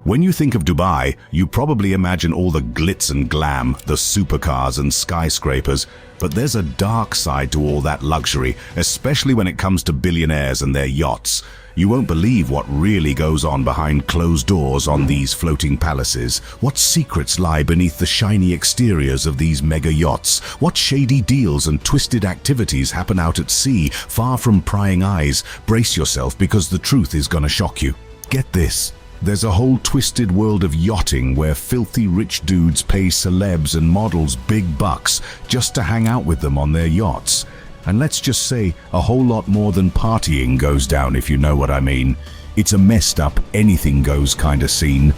When you think of Dubai, you probably imagine all the glitz and glam, the supercars and skyscrapers, but there's a dark side to all that luxury, especially when it comes to billionaires and their yachts. You won't believe what really goes on behind closed doors on these floating palaces. What secrets lie beneath the shiny exteriors of these mega yachts? What shady deals and twisted activities happen out at sea, far from prying eyes? Brace yourself, because the truth is gonna shock you. Get this. There's a whole twisted world of yachting where filthy rich dudes pay celebs and models big bucks just to hang out with them on their yachts. And let's just say a whole lot more than partying goes down, if you know what I mean. It's a messed up, anything goes kind of scene.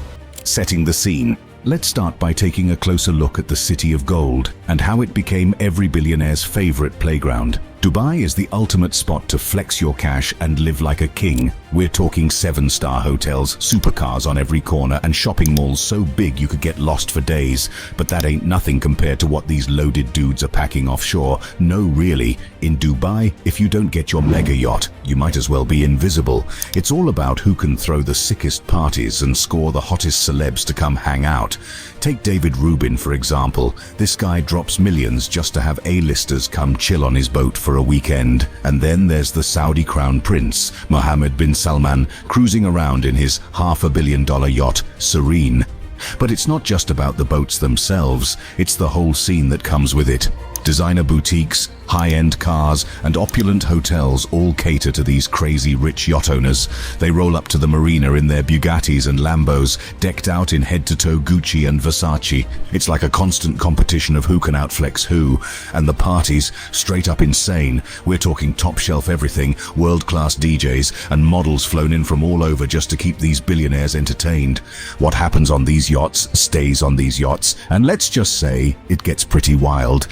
Setting the scene. Let's start by taking a closer look at the City of Gold and how it became every billionaire's favorite playground. Dubai is the ultimate spot to flex your cash and live like a king. We're talking 7-star hotels, supercars on every corner, and shopping malls so big you could get lost for days. But that ain't nothing compared to what these loaded dudes are packing offshore. No, really. In Dubai, if you don't get your mega yacht, you might as well be invisible. It's all about who can throw the sickest parties and score the hottest celebs to come hang out. Take David Rubin, for example. This guy drops millions just to have A-listers come chill on his boat for a weekend. And then there's the Saudi Crown Prince, Mohammed bin Salman, cruising around in his $500 million yacht, Serene. But it's not just about the boats themselves, it's the whole scene that comes with it. Designer boutiques, high-end cars, and opulent hotels all cater to these crazy rich yacht owners. They roll up to the marina in their Bugattis and Lambos, decked out in head-to-toe Gucci and Versace. It's like a constant competition of who can outflex who. And the parties, straight up insane. We're talking top-shelf everything, world-class DJs, and models flown in from all over just to keep these billionaires entertained. What happens on these yachts stays on these yachts, and let's just say it gets pretty wild.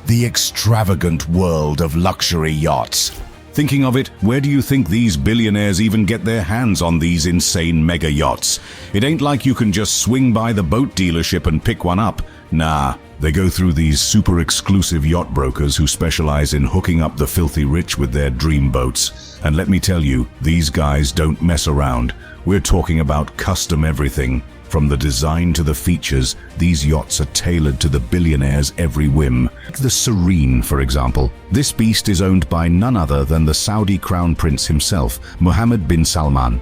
The extravagant world of luxury yachts. Thinking of it, where do you think these billionaires even get their hands on these insane mega yachts? It ain't like you can just swing by the boat dealership and pick one up. Nah, they go through these super exclusive yacht brokers who specialize in hooking up the filthy rich with their dream boats. And let me tell you, these guys don't mess around. We're talking about custom everything. From the design to the features, these yachts are tailored to the billionaire's every whim. The Serene, for example. This beast is owned by none other than the Saudi Crown Prince himself, Mohammed bin Salman.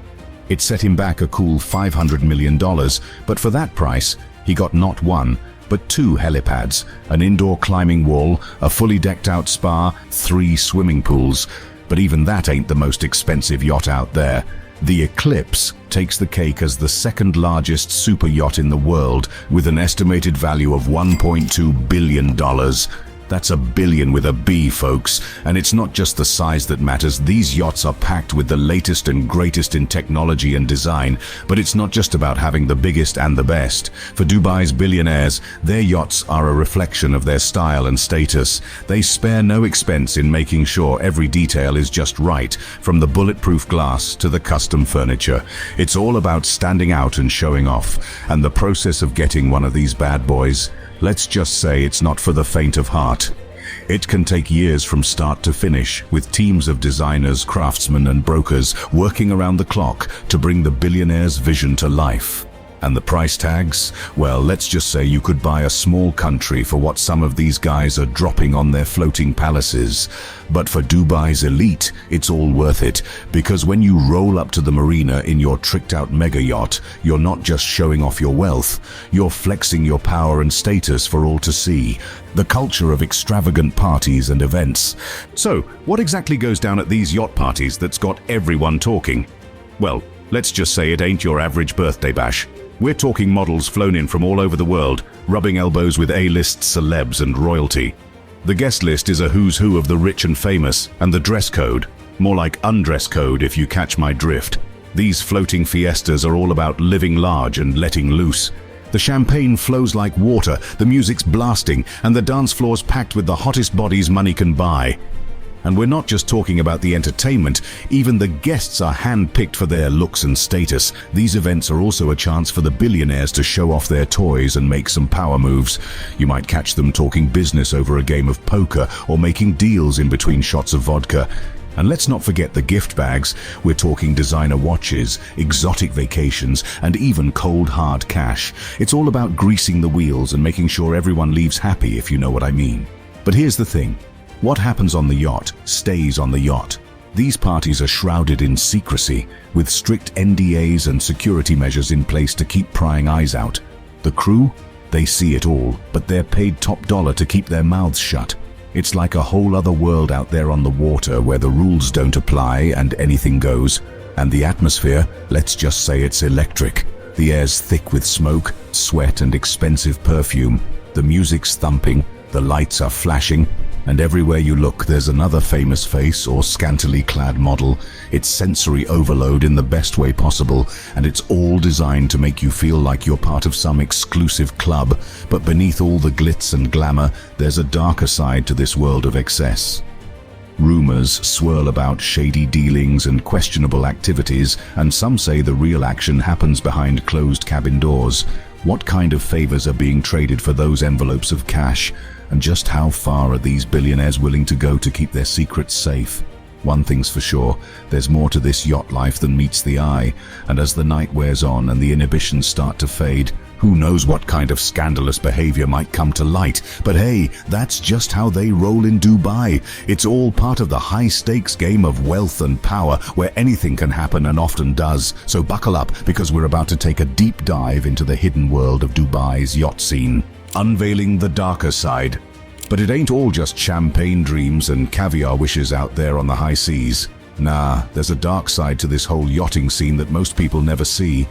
It set him back a cool $500 million, but for that price, he got not one, but 2 helipads, an indoor climbing wall, a fully decked out spa, 3 swimming pools. But even that ain't the most expensive yacht out there. The Eclipse takes the cake as the second largest super yacht in the world, with an estimated value of $1.2 billion. That's a billion with a B, folks. And it's not just the size that matters. These yachts are packed with the latest and greatest in technology and design. But it's not just about having the biggest and the best. For Dubai's billionaires, their yachts are a reflection of their style and status. They spare no expense in making sure every detail is just right, from the bulletproof glass to the custom furniture. It's all about standing out and showing off. And the process of getting one of these bad boys, let's just say it's not for the faint of heart. It can take years from start to finish, with teams of designers, craftsmen, and brokers working around the clock to bring the billionaire's vision to life. And the price tags? Well, let's just say you could buy a small country for what some of these guys are dropping on their floating palaces. But for Dubai's elite, it's all worth it, because when you roll up to the marina in your tricked-out mega yacht, you're not just showing off your wealth, you're flexing your power and status for all to see. The culture of extravagant parties and events. So, what exactly goes down at these yacht parties that's got everyone talking? Well, let's just say it ain't your average birthday bash. We're talking models flown in from all over the world, rubbing elbows with A-list celebs and royalty. The guest list is a who's who of the rich and famous, and the dress code, more like undress code if you catch my drift. These floating fiestas are all about living large and letting loose. The champagne flows like water, the music's blasting, and the dance floor's packed with the hottest bodies money can buy. And we're not just talking about the entertainment, even the guests are hand-picked for their looks and status. These events are also a chance for the billionaires to show off their toys and make some power moves. You might catch them talking business over a game of poker or making deals in between shots of vodka. And let's not forget the gift bags. We're talking designer watches, exotic vacations, and even cold hard cash. It's all about greasing the wheels and making sure everyone leaves happy, if you know what I mean. But here's the thing. What happens on the yacht stays on the yacht. These parties are shrouded in secrecy, with strict NDAs and security measures in place to keep prying eyes out. The crew? They see it all, but they're paid top dollar to keep their mouths shut. It's like a whole other world out there on the water where the rules don't apply and anything goes. And the atmosphere, let's just say it's electric. The air's thick with smoke, sweat, and expensive perfume. The music's thumping, the lights are flashing, and everywhere you look there's another famous face or scantily clad model. It's sensory overload in the best way possible, and it's all designed to make you feel like you're part of some exclusive club. But beneath all the glitz and glamour, there's a darker side to this world of excess. Rumors swirl about shady dealings and questionable activities, and some say the real action happens behind closed cabin doors. What kind of favors are being traded for those envelopes of cash? And just how far are these billionaires willing to go to keep their secrets safe? One thing's for sure, there's more to this yacht life than meets the eye, and as the night wears on and the inhibitions start to fade, who knows what kind of scandalous behavior might come to light. But hey, that's just how they roll in Dubai. It's all part of the high-stakes game of wealth and power, where anything can happen and often does. So buckle up, because we're about to take a deep dive into the hidden world of Dubai's yacht scene, unveiling the darker side. But it ain't all just champagne dreams and caviar wishes out there on the high seas. Nah, there's a dark side to this whole yachting scene that most people never see.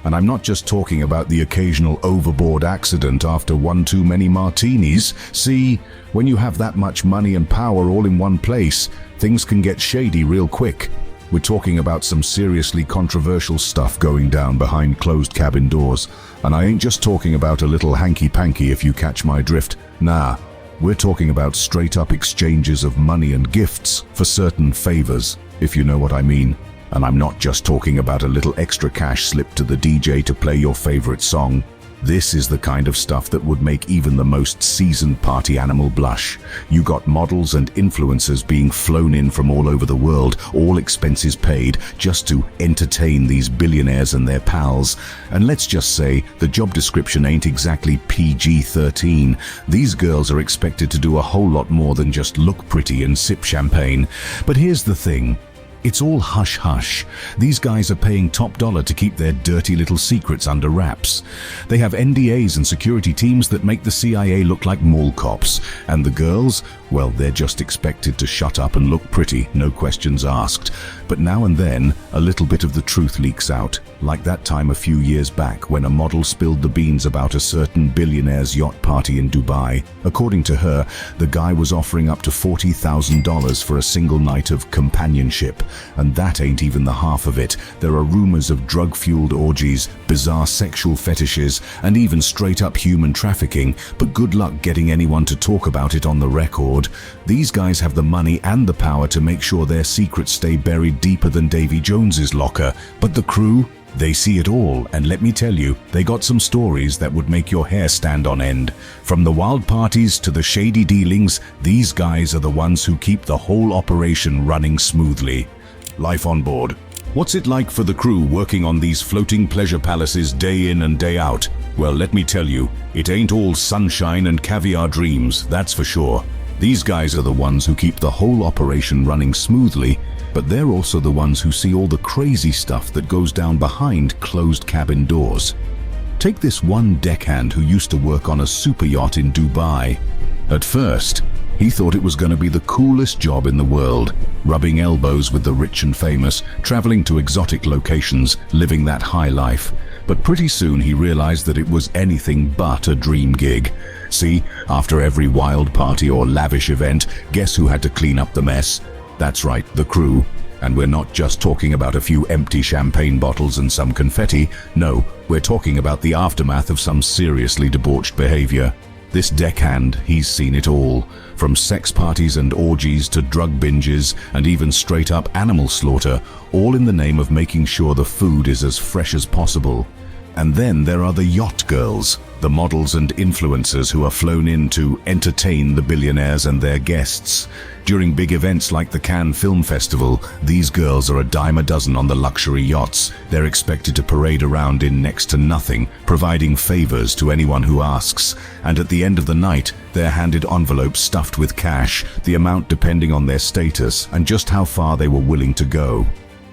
And I'm not just talking about the occasional overboard accident after one too many martinis. See, when you have that much money and power all in one place, things can get shady real quick. We're talking about some seriously controversial stuff going down behind closed cabin doors. And I ain't just talking about a little hanky-panky, if you catch my drift. Nah, we're talking about straight-up exchanges of money and gifts for certain favors, if you know what I mean. And I'm not just talking about a little extra cash slipped to the DJ to play your favorite song. This is the kind of stuff that would make even the most seasoned party animal blush. You got models and influencers being flown in from all over the world, all expenses paid, just to entertain these billionaires and their pals. And let's just say, the job description ain't exactly PG-13. These girls are expected to do a whole lot more than just look pretty and sip champagne. But here's the thing. It's all hush-hush. These guys are paying top dollar to keep their dirty little secrets under wraps. They have NDAs and security teams that make the CIA look like mall cops. And the girls, well, they're just expected to shut up and look pretty, no questions asked. But now and then, a little bit of the truth leaks out, like that time a few years back when a model spilled the beans about a certain billionaire's yacht party in Dubai. According to her, the guy was offering up to $40,000 for a single night of companionship. And that ain't even the half of it. There are rumors of drug-fueled orgies, bizarre sexual fetishes, and even straight-up human trafficking, but good luck getting anyone to talk about it on the record. These guys have the money and the power to make sure their secrets stay buried deeper than Davy Jones's locker. But the crew? They see it all, and let me tell you, they got some stories that would make your hair stand on end. From the wild parties to the shady dealings, these guys are the ones who keep the whole operation running smoothly. Life on board. What's it like for the crew working on these floating pleasure palaces day in and day out? Well, let me tell you, it ain't all sunshine and caviar dreams, that's for sure. These guys are the ones who keep the whole operation running smoothly, but they're also the ones who see all the crazy stuff that goes down behind closed cabin doors. Take this one deckhand who used to work on a super yacht in Dubai. At first, he thought it was going to be the coolest job in the world, rubbing elbows with the rich and famous, traveling to exotic locations, living that high life. But pretty soon he realized that it was anything but a dream gig. See, after every wild party or lavish event, guess who had to clean up the mess? That's right, the crew. And we're not just talking about a few empty champagne bottles and some confetti. No, we're talking about the aftermath of some seriously debauched behavior. This deckhand, he's seen it all, from sex parties and orgies to drug binges and even straight-up animal slaughter, all in the name of making sure the food is as fresh as possible. And then there are the yacht girls, the models and influencers who are flown in to entertain the billionaires and their guests. During big events like the Cannes Film Festival, these girls are a dime a dozen on the luxury yachts. They're expected to parade around in next to nothing, providing favors to anyone who asks. And at the end of the night, they're handed envelopes stuffed with cash, the amount depending on their status and just how far they were willing to go.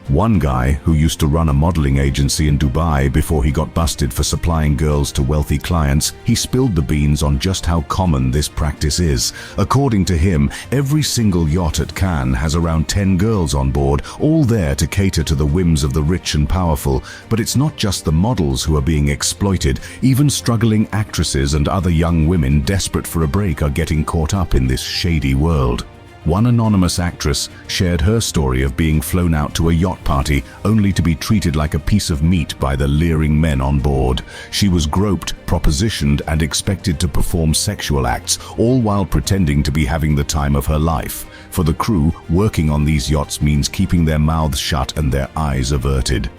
One guy, who used to run a modeling agency in Dubai before he got busted for supplying girls to wealthy clients, he spilled the beans on just how common this practice is. According to him, every single yacht at Cannes has around 10 girls on board, all there to cater to the whims of the rich and powerful. But it's not just the models who are being exploited. Even struggling actresses and other young women desperate for a break are getting caught up in this shady world. One anonymous actress shared her story of being flown out to a yacht party only to be treated like a piece of meat by the leering men on board. She was groped, propositioned, and expected to perform sexual acts, all while pretending to be having the time of her life. For the crew, working on these yachts means keeping their mouths shut and their eyes averted.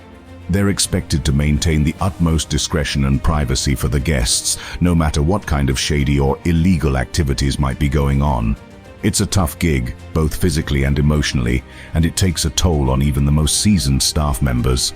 They're expected to maintain the utmost discretion and privacy for the guests, no matter what kind of shady or illegal activities might be going on. It's a tough gig, both physically and emotionally, and it takes a toll on even the most seasoned staff members.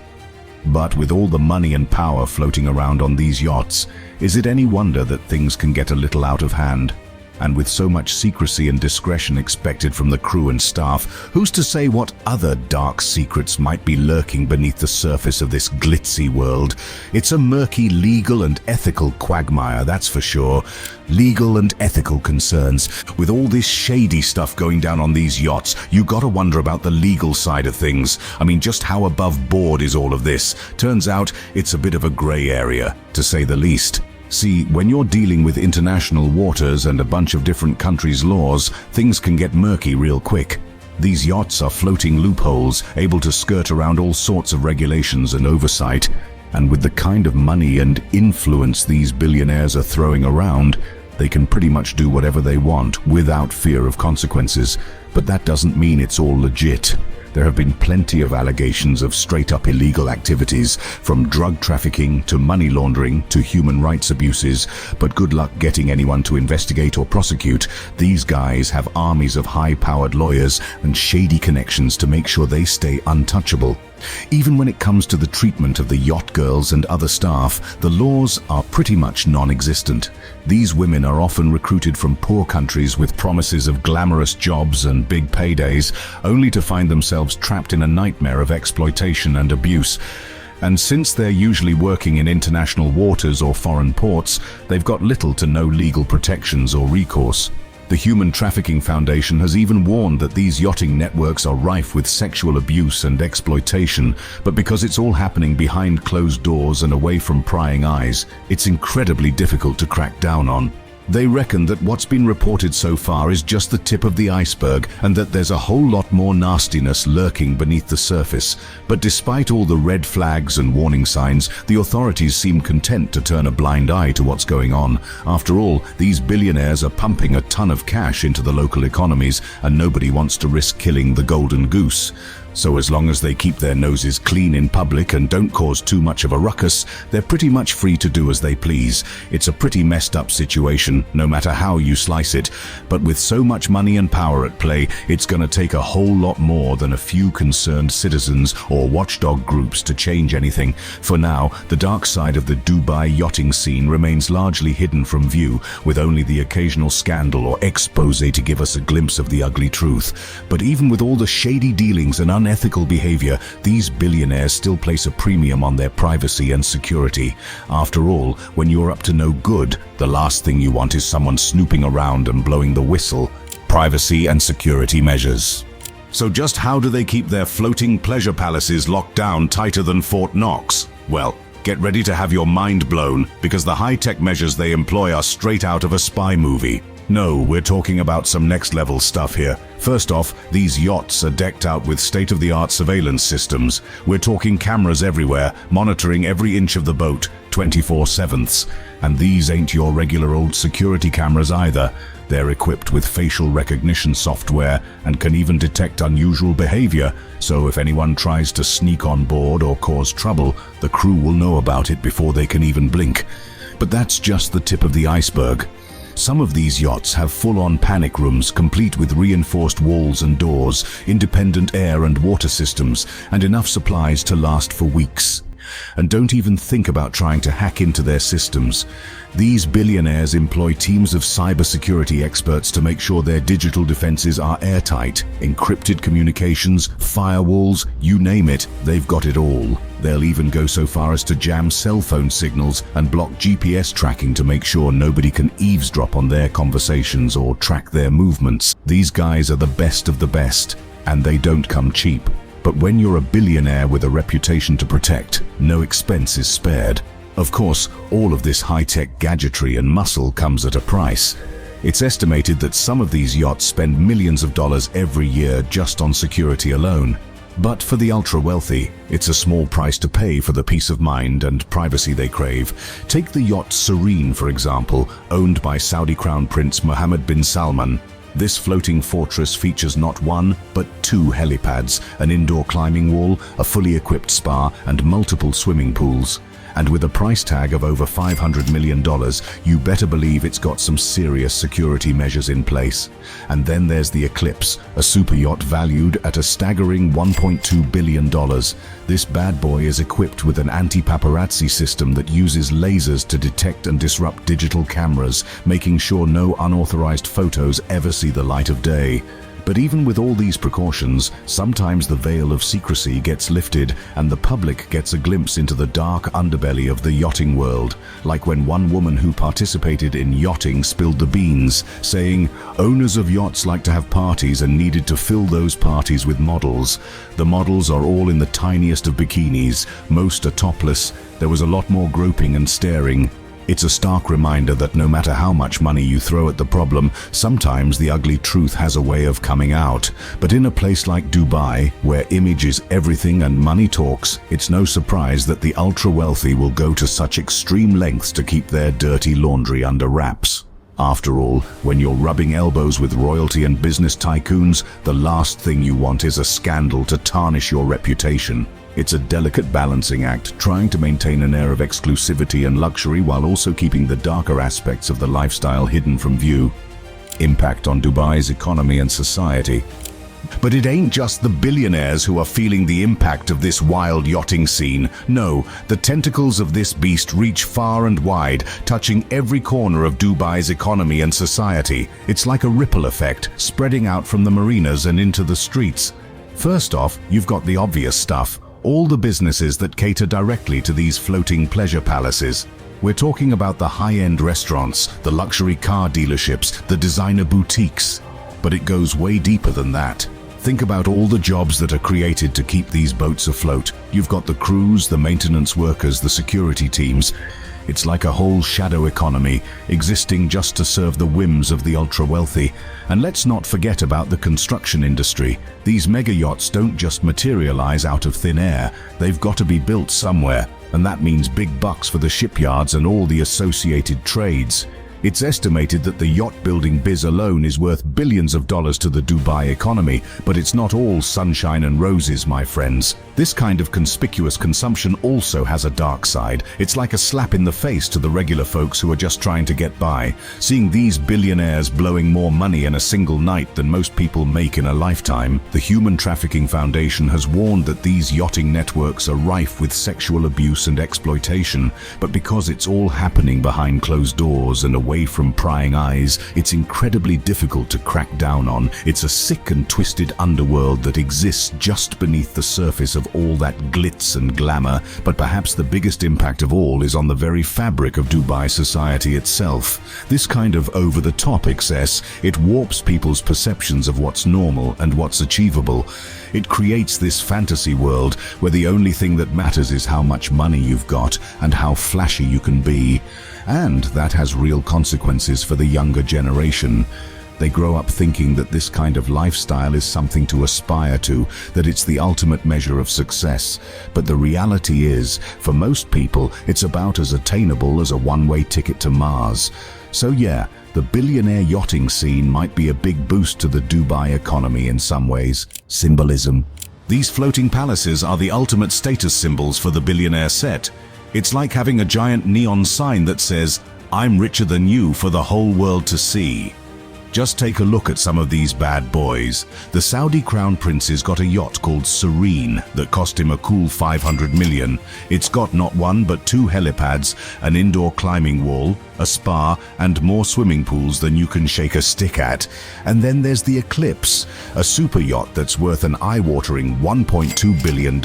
But with all the money and power floating around on these yachts, is it any wonder that things can get a little out of hand? And with so much secrecy and discretion expected from the crew and staff, who's to say what other dark secrets might be lurking beneath the surface of this glitzy world? It's a murky legal and ethical quagmire, that's for sure. Legal and ethical concerns. With all this shady stuff going down on these yachts, you gotta wonder about the legal side of things. I mean, just how above board is all of this? Turns out it's a bit of a gray area, to say the least. See, when you're dealing with international waters and a bunch of different countries' laws, things can get murky real quick. These yachts are floating loopholes, able to skirt around all sorts of regulations and oversight. And with the kind of money and influence these billionaires are throwing around, they can pretty much do whatever they want without fear of consequences. But that doesn't mean it's all legit. There have been plenty of allegations of straight-up illegal activities, from drug trafficking to money laundering to human rights abuses, but good luck getting anyone to investigate or prosecute. These guys have armies of high-powered lawyers and shady connections to make sure they stay untouchable. Even when it comes to the treatment of the yacht girls and other staff, the laws are pretty much non-existent. These women are often recruited from poor countries with promises of glamorous jobs and big paydays, only to find themselves trapped in a nightmare of exploitation and abuse. And since they're usually working in international waters or foreign ports, they've got little to no legal protections or recourse. The Human Trafficking Foundation has even warned that these yachting networks are rife with sexual abuse and exploitation, but because it's all happening behind closed doors and away from prying eyes, it's incredibly difficult to crack down on. They reckon that what's been reported so far is just the tip of the iceberg and that there's a whole lot more nastiness lurking beneath the surface. But despite all the red flags and warning signs, the authorities seem content to turn a blind eye to what's going on. After all, these billionaires are pumping a ton of cash into the local economies, and nobody wants to risk killing the golden goose. So as long as they keep their noses clean in public and don't cause too much of a ruckus, they're pretty much free to do as they please. It's a pretty messed up situation, no matter how you slice it. But with so much money and power at play, it's gonna take a whole lot more than a few concerned citizens or watchdog groups to change anything. For now, the dark side of the Dubai yachting scene remains largely hidden from view, with only the occasional scandal or expose to give us a glimpse of the ugly truth. But even with all the shady dealings and unethical behavior, these billionaires still place a premium on their privacy and security. After all, when you're up to no good, the last thing you want is someone snooping around and blowing the whistle. Privacy and security measures. So just how do they keep their floating pleasure palaces locked down tighter than Fort Knox? Well, get ready to have your mind blown, because the high-tech measures they employ are straight out of a spy movie. No, we're talking about some next-level stuff here. First off, these yachts are decked out with state-of-the-art surveillance systems. We're talking cameras everywhere, monitoring every inch of the boat, 24/7. And these ain't your regular old security cameras either. They're equipped with facial recognition software and can even detect unusual behavior, so if anyone tries to sneak on board or cause trouble, the crew will know about it before they can even blink. But that's just the tip of the iceberg. Some of these yachts have full-on panic rooms complete with reinforced walls and doors, independent air and water systems, and enough supplies to last for weeks. And don't even think about trying to hack into their systems. These billionaires employ teams of cybersecurity experts to make sure their digital defenses are airtight. Encrypted communications, firewalls, you name it, they've got it all. They'll even go so far as to jam cell phone signals and block GPS tracking to make sure nobody can eavesdrop on their conversations or track their movements. These guys are the best of the best, and they don't come cheap. But when you're a billionaire with a reputation to protect, no expense is spared. Of course, all of this high-tech gadgetry and muscle comes at a price. It's estimated that some of these yachts spend millions of dollars every year just on security alone. But for the ultra-wealthy, it's a small price to pay for the peace of mind and privacy they crave. Take the yacht Serene, for example, owned by Saudi Crown Prince Mohammed bin Salman. This floating fortress features not one, but 2 helipads, an indoor climbing wall, a fully equipped spa, and multiple swimming pools. And with a price tag of over $500 million, you better believe it's got some serious security measures in place. And then there's the Eclipse, a super yacht valued at a staggering $1.2 billion. This bad boy is equipped with an anti-paparazzi system that uses lasers to detect and disrupt digital cameras, making sure no unauthorized photos ever see the light of day. But even with all these precautions, sometimes the veil of secrecy gets lifted and the public gets a glimpse into the dark underbelly of the yachting world, like when one woman who participated in yachting spilled the beans, saying, "Owners of yachts like to have parties and needed to fill those parties with models. The models are all in the tiniest of bikinis, most are topless. There was a lot more groping and staring." It's a stark reminder that no matter how much money you throw at the problem, sometimes the ugly truth has a way of coming out. But in a place like Dubai, where image is everything and money talks, it's no surprise that the ultra-wealthy will go to such extreme lengths to keep their dirty laundry under wraps. After all, when you're rubbing elbows with royalty and business tycoons, the last thing you want is a scandal to tarnish your reputation. It's a delicate balancing act, trying to maintain an air of exclusivity and luxury while also keeping the darker aspects of the lifestyle hidden from view. Impact on Dubai's economy and society. But it ain't just the billionaires who are feeling the impact of this wild yachting scene. No, the tentacles of this beast reach far and wide, touching every corner of Dubai's economy and society. It's like a ripple effect, spreading out from the marinas and into the streets. First off, you've got the obvious stuff. All the businesses that cater directly to these floating pleasure palaces. We're talking about the high-end restaurants, the luxury car dealerships, the designer boutiques. But it goes way deeper than that. Think about all the jobs that are created to keep these boats afloat. You've got the crews, the maintenance workers, the security teams. It's like a whole shadow economy, existing just to serve the whims of the ultra-wealthy. And let's not forget about the construction industry. These mega yachts don't just materialize out of thin air. They've got to be built somewhere, and that means big bucks for the shipyards and all the associated trades. It's estimated that the yacht building biz alone is worth billions of dollars to the Dubai economy, but it's not all sunshine and roses, my friends. This kind of conspicuous consumption also has a dark side. It's like a slap in the face to the regular folks who are just trying to get by. Seeing these billionaires blowing more money in a single night than most people make in a lifetime, the Human Trafficking Foundation has warned that these yachting networks are rife with sexual abuse and exploitation, but because it's all happening behind closed doors and away from prying eyes, it's incredibly difficult to crack down on. It's a sick and twisted underworld that exists just beneath the surface of all that glitz and glamour, but perhaps the biggest impact of all is on the very fabric of Dubai society itself. This kind of over-the-top excess, it warps people's perceptions of what's normal and what's achievable. It creates this fantasy world where the only thing that matters is how much money you've got and how flashy you can be. And that has real consequences for the younger generation. They grow up thinking that this kind of lifestyle is something to aspire to, that it's the ultimate measure of success. But the reality is, for most people, it's about as attainable as a one-way ticket to Mars. So yeah, the billionaire yachting scene might be a big boost to the Dubai economy in some ways. Symbolism. These floating palaces are the ultimate status symbols for the billionaire set. It's like having a giant neon sign that says, "I'm richer than you," for the whole world to see. Just take a look at some of these bad boys. The Saudi crown prince's got a yacht called Serene that cost him a cool 500 million. It's got not one but 2 helipads, an indoor climbing wall, a spa, and more swimming pools than you can shake a stick at. And then there's the Eclipse, a super yacht that's worth an eye-watering $1.2 billion.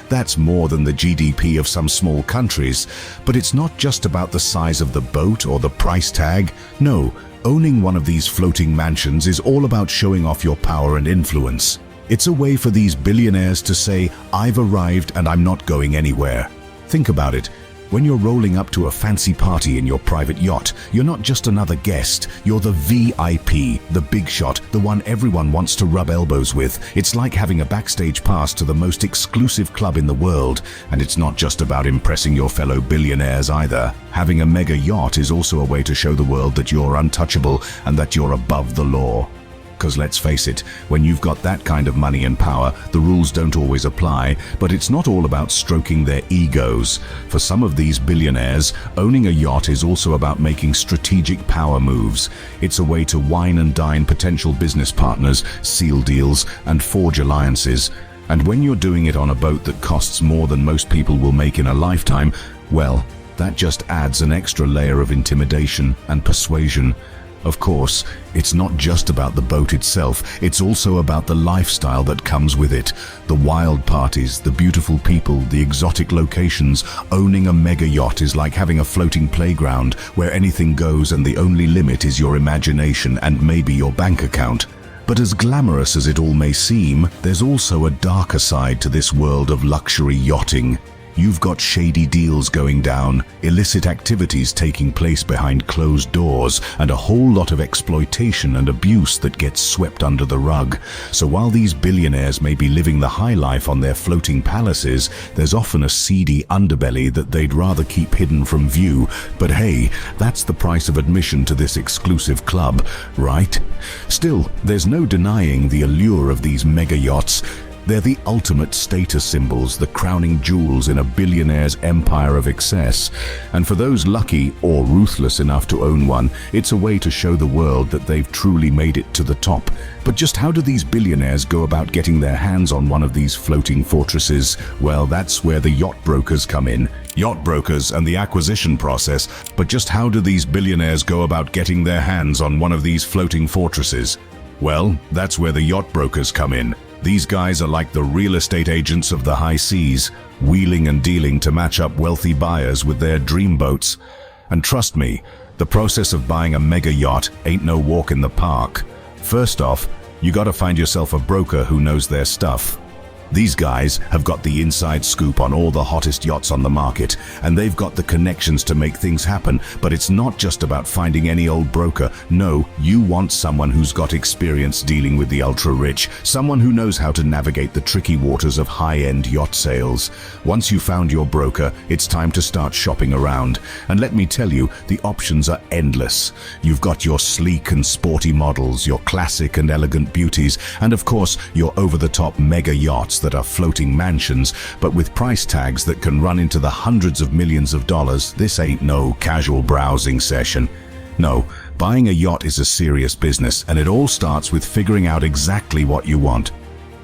That's more than the GDP of some small countries. But it's not just about the size of the boat or the price tag. No. Owning one of these floating mansions is all about showing off your power and influence. It's a way for these billionaires to say, "I've arrived and I'm not going anywhere." Think about it. When you're rolling up to a fancy party in your private yacht, you're not just another guest. You're the VIP, the big shot, the one everyone wants to rub elbows with. It's like having a backstage pass to the most exclusive club in the world. And it's not just about impressing your fellow billionaires either. Having a mega yacht is also a way to show the world that you're untouchable and that you're above the law. Because let's face it, when you've got that kind of money and power, the rules don't always apply, but it's not all about stroking their egos. For some of these billionaires, owning a yacht is also about making strategic power moves. It's a way to wine and dine potential business partners, seal deals, and forge alliances. And when you're doing it on a boat that costs more than most people will make in a lifetime, well, that just adds an extra layer of intimidation and persuasion. Of course, it's not just about the boat itself, it's also about the lifestyle that comes with it. The wild parties, the beautiful people, the exotic locations. Owning a mega yacht is like having a floating playground where anything goes and the only limit is your imagination and maybe your bank account. But as glamorous as it all may seem, there's also a darker side to this world of luxury yachting. You've got shady deals going down, illicit activities taking place behind closed doors, and a whole lot of exploitation and abuse that gets swept under the rug. So while these billionaires may be living the high life on their floating palaces, there's often a seedy underbelly that they'd rather keep hidden from view. But hey, that's the price of admission to this exclusive club, right? Still, there's no denying the allure of these mega yachts. They're the ultimate status symbols, the crowning jewels in a billionaire's empire of excess. And for those lucky or ruthless enough to own one, it's a way to show the world that they've truly made it to the top. But just how do these billionaires go about getting their hands on one of these floating fortresses? Well, that's where the yacht brokers come in. Yacht brokers and the acquisition process. But just how do these billionaires go about getting their hands on one of these floating fortresses? Well, that's where the yacht brokers come in. These guys are like the real estate agents of the high seas, wheeling and dealing to match up wealthy buyers with their dream boats. And trust me, the process of buying a mega yacht ain't no walk in the park. First off, you gotta find yourself a broker who knows their stuff. These guys have got the inside scoop on all the hottest yachts on the market, and they've got the connections to make things happen. But it's not just about finding any old broker. No, you want someone who's got experience dealing with the ultra-rich, someone who knows how to navigate the tricky waters of high-end yacht sales. Once you've found your broker, it's time to start shopping around. And let me tell you, the options are endless. You've got your sleek and sporty models, your classic and elegant beauties, and of course, your over-the-top mega yachts that are floating mansions, but with price tags that can run into the hundreds of millions of dollars. This ain't no casual browsing session. No, buying a yacht is a serious business, and it all starts with figuring out exactly what you want.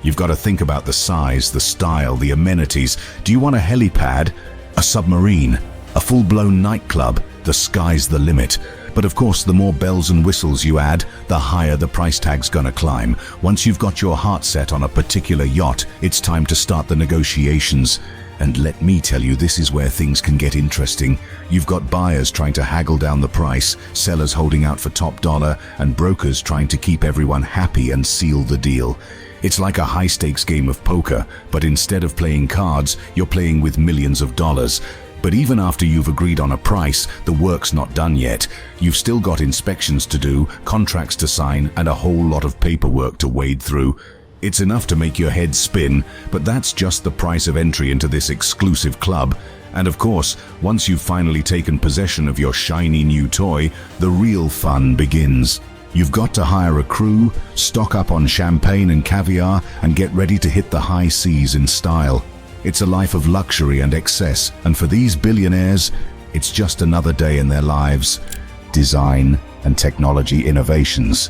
You've got to think about the size, the style, the amenities. Do you want a helipad? A submarine? A full-blown nightclub? The sky's the limit. But of course, the more bells and whistles you add, the higher the price tag's gonna climb. Once you've got your heart set on a particular yacht, it's time to start the negotiations. And let me tell you, this is where things can get interesting. You've got buyers trying to haggle down the price, sellers holding out for top dollar, and brokers trying to keep everyone happy and seal the deal. It's like a high-stakes game of poker, but instead of playing cards, you're playing with millions of dollars. But even after you've agreed on a price, the work's not done yet. You've still got inspections to do, contracts to sign, and a whole lot of paperwork to wade through. It's enough to make your head spin, but that's just the price of entry into this exclusive club. And of course, once you've finally taken possession of your shiny new toy, the real fun begins. You've got to hire a crew, stock up on champagne and caviar, and get ready to hit the high seas in style. It's a life of luxury and excess, and for these billionaires, it's just another day in their lives. Design and technology innovations.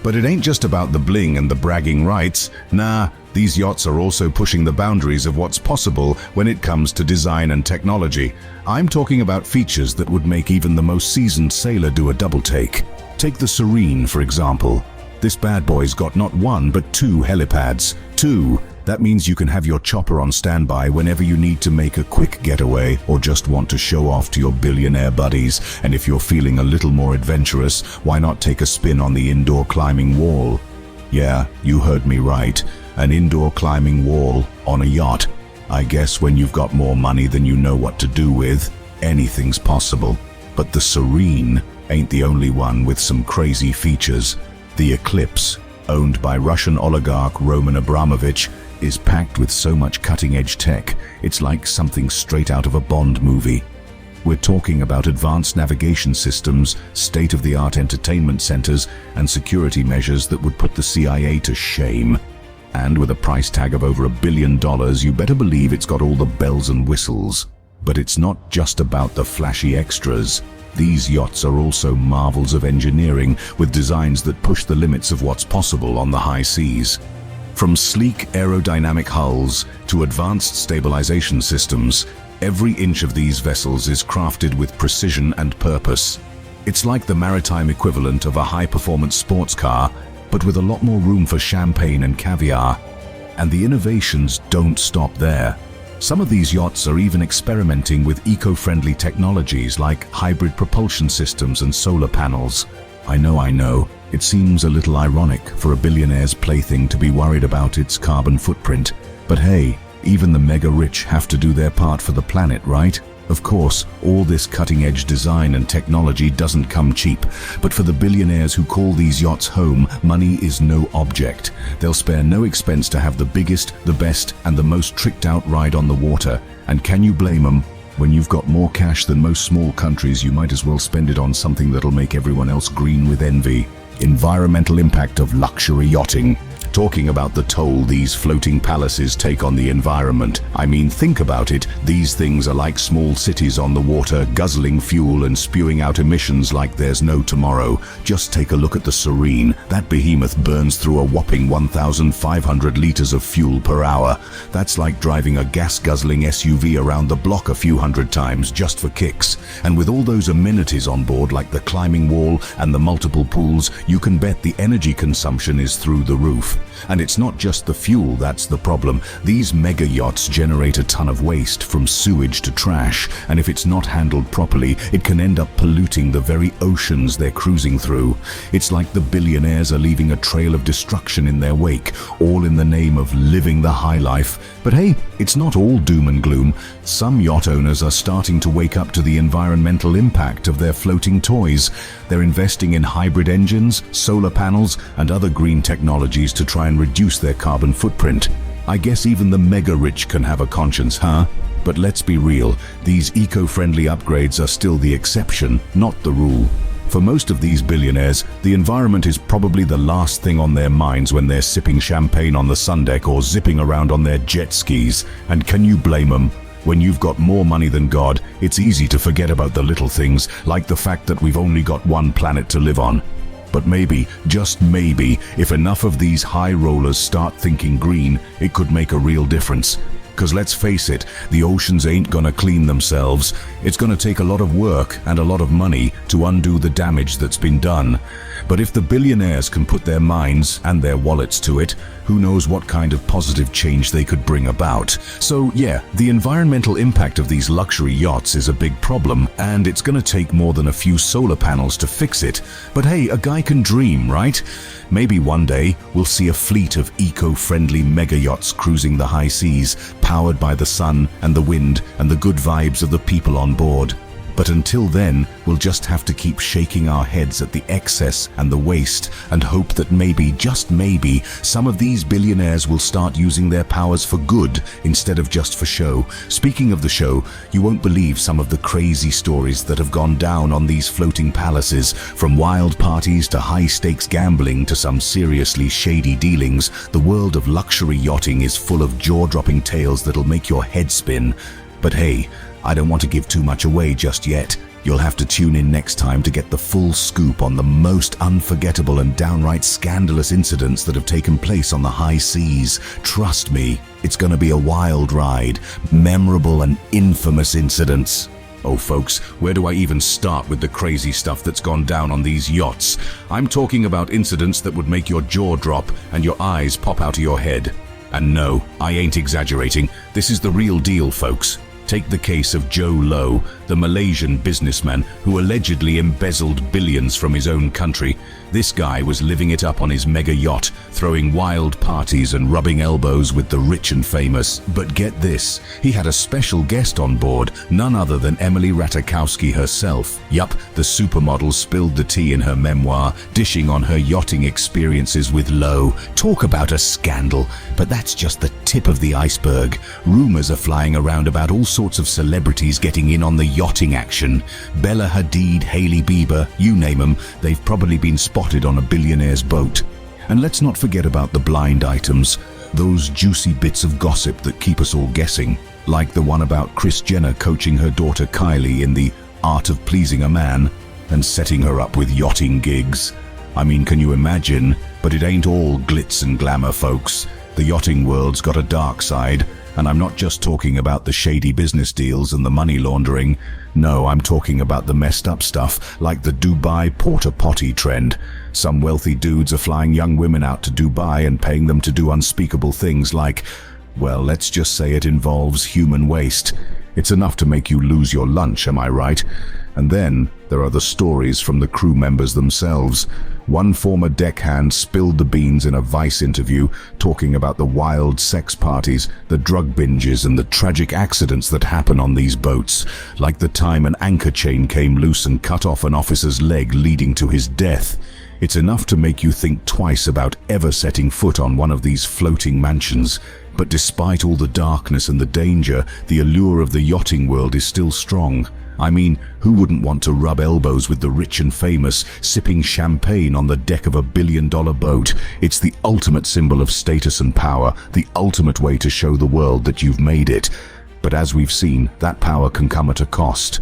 But it ain't just about the bling and the bragging rights. Nah, these yachts are also pushing the boundaries of what's possible when it comes to design and technology. I'm talking about features that would make even the most seasoned sailor do a double take. Take the Serene, for example. This bad boy's got not one, but two helipads. Two. That means you can have your chopper on standby whenever you need to make a quick getaway or just want to show off to your billionaire buddies. And if you're feeling a little more adventurous, why not take a spin on the indoor climbing wall? Yeah, you heard me right. An indoor climbing wall on a yacht. I guess when you've got more money than you know what to do with, anything's possible. But the Serene ain't the only one with some crazy features. The Eclipse, owned by Russian oligarch Roman Abramovich, is packed with so much cutting-edge tech, it's like something straight out of a Bond movie. We're talking about advanced navigation systems, state-of-the-art entertainment centers, and security measures that would put the CIA to shame. And with a price tag of over $1 billion, you better believe it's got all the bells and whistles. But it's not just about the flashy extras. These yachts are also marvels of engineering, with designs that push the limits of what's possible on the high seas. From sleek aerodynamic hulls to advanced stabilization systems, every inch of these vessels is crafted with precision and purpose. It's like the maritime equivalent of a high-performance sports car, but with a lot more room for champagne and caviar. And the innovations don't stop there. Some of these yachts are even experimenting with eco-friendly technologies like hybrid propulsion systems and solar panels. I know, it seems a little ironic for a billionaire's plaything to be worried about its carbon footprint. But hey, even the mega-rich have to do their part for the planet, right? Of course, all this cutting-edge design and technology doesn't come cheap, but for the billionaires who call these yachts home, money is no object. They'll spare no expense to have the biggest, the best, and the most tricked-out ride on the water. And can you blame them? When you've got more cash than most small countries, you might as well spend it on something that'll make everyone else green with envy. Environmental impact of luxury yachting. Talking about the toll these floating palaces take on the environment. I mean, think about it. These things are like small cities on the water, guzzling fuel and spewing out emissions like there's no tomorrow. Just take a look at the Serene. That behemoth burns through a whopping 1,500 liters of fuel per hour. That's like driving a gas-guzzling SUV around the block a few hundred times just for kicks. And with all those amenities on board like the climbing wall and the multiple pools, you can bet the energy consumption is through the roof. And it's not just the fuel that's the problem. These mega yachts generate a ton of waste, from sewage to trash, and if it's not handled properly, it can end up polluting the very oceans they're cruising through. It's like the billionaires are leaving a trail of destruction in their wake, all in the name of living the high life. But hey, it's not all doom and gloom. Some yacht owners are starting to wake up to the environmental impact of their floating toys. They're investing in hybrid engines, solar panels, and other green technologies to try and reduce their carbon footprint. I guess even the mega-rich can have a conscience, huh? But let's be real, these eco-friendly upgrades are still the exception, not the rule. For most of these billionaires, the environment is probably the last thing on their minds when they're sipping champagne on the sun deck or zipping around on their jet skis. And can you blame them? When you've got more money than God, it's easy to forget about the little things, like the fact that we've only got one planet to live on. But maybe, just maybe, if enough of these high rollers start thinking green, it could make a real difference. Because let's face it, the oceans ain't gonna clean themselves. It's gonna take a lot of work and a lot of money to undo the damage that's been done. But if the billionaires can put their minds and their wallets to it, who knows what kind of positive change they could bring about. So yeah, the environmental impact of these luxury yachts is a big problem, and it's gonna take more than a few solar panels to fix it. But hey, a guy can dream, right? Maybe one day we'll see a fleet of eco-friendly mega yachts cruising the high seas, powered by the sun and the wind and the good vibes of the people on board. But until then, we'll just have to keep shaking our heads at the excess and the waste and hope that maybe, just maybe, some of these billionaires will start using their powers for good instead of just for show. Speaking of the show, you won't believe some of the crazy stories that have gone down on these floating palaces, from wild parties to high-stakes gambling to some seriously shady dealings. The world of luxury yachting is full of jaw-dropping tales that'll make your head spin. But hey, I don't want to give too much away just yet. You'll have to tune in next time to get the full scoop on the most unforgettable and downright scandalous incidents that have taken place on the high seas. Trust me, it's going to be a wild ride, memorable and infamous incidents. Oh folks, where do I even start with the crazy stuff that's gone down on these yachts? I'm talking about incidents that would make your jaw drop and your eyes pop out of your head. And no, I ain't exaggerating. This is the real deal, folks. Take the case of Joe Low, the Malaysian businessman who allegedly embezzled billions from his own country. This guy was living it up on his mega yacht, throwing wild parties and rubbing elbows with the rich and famous. But get this, he had a special guest on board, none other than Emily Ratajkowski herself. Yup, the supermodel spilled the tea in her memoir, dishing on her yachting experiences with Low. Talk about a scandal, but that's just the tip of the iceberg. Rumors are flying around about all sorts of celebrities getting in on the yachting action. Bella Hadid, Hailey Bieber, you name them, they've probably been spotted on a billionaire's boat. And let's not forget about the blind items, those juicy bits of gossip that keep us all guessing, like the one about Kris Jenner coaching her daughter Kylie in the art of pleasing a man and setting her up with yachting gigs. I mean, can you imagine? But it ain't all glitz and glamour, folks. The yachting world's got a dark side, and I'm not just talking about the shady business deals and the money laundering. No, I'm talking about the messed up stuff, like the Dubai porta potty trend. Some wealthy dudes are flying young women out to Dubai and paying them to do unspeakable things like, well, let's just say it involves human waste. It's enough to make you lose your lunch, am I right? And then there are the stories from the crew members themselves. One former deckhand spilled the beans in a Vice interview, talking about the wild sex parties, the drug binges, and the tragic accidents that happen on these boats, like the time an anchor chain came loose and cut off an officer's leg, leading to his death. It's enough to make you think twice about ever setting foot on one of these floating mansions. But despite all the darkness and the danger, the allure of the yachting world is still strong. I mean, who wouldn't want to rub elbows with the rich and famous, sipping champagne on the deck of a billion-dollar boat? It's the ultimate symbol of status and power, the ultimate way to show the world that you've made it. But as we've seen, that power can come at a cost.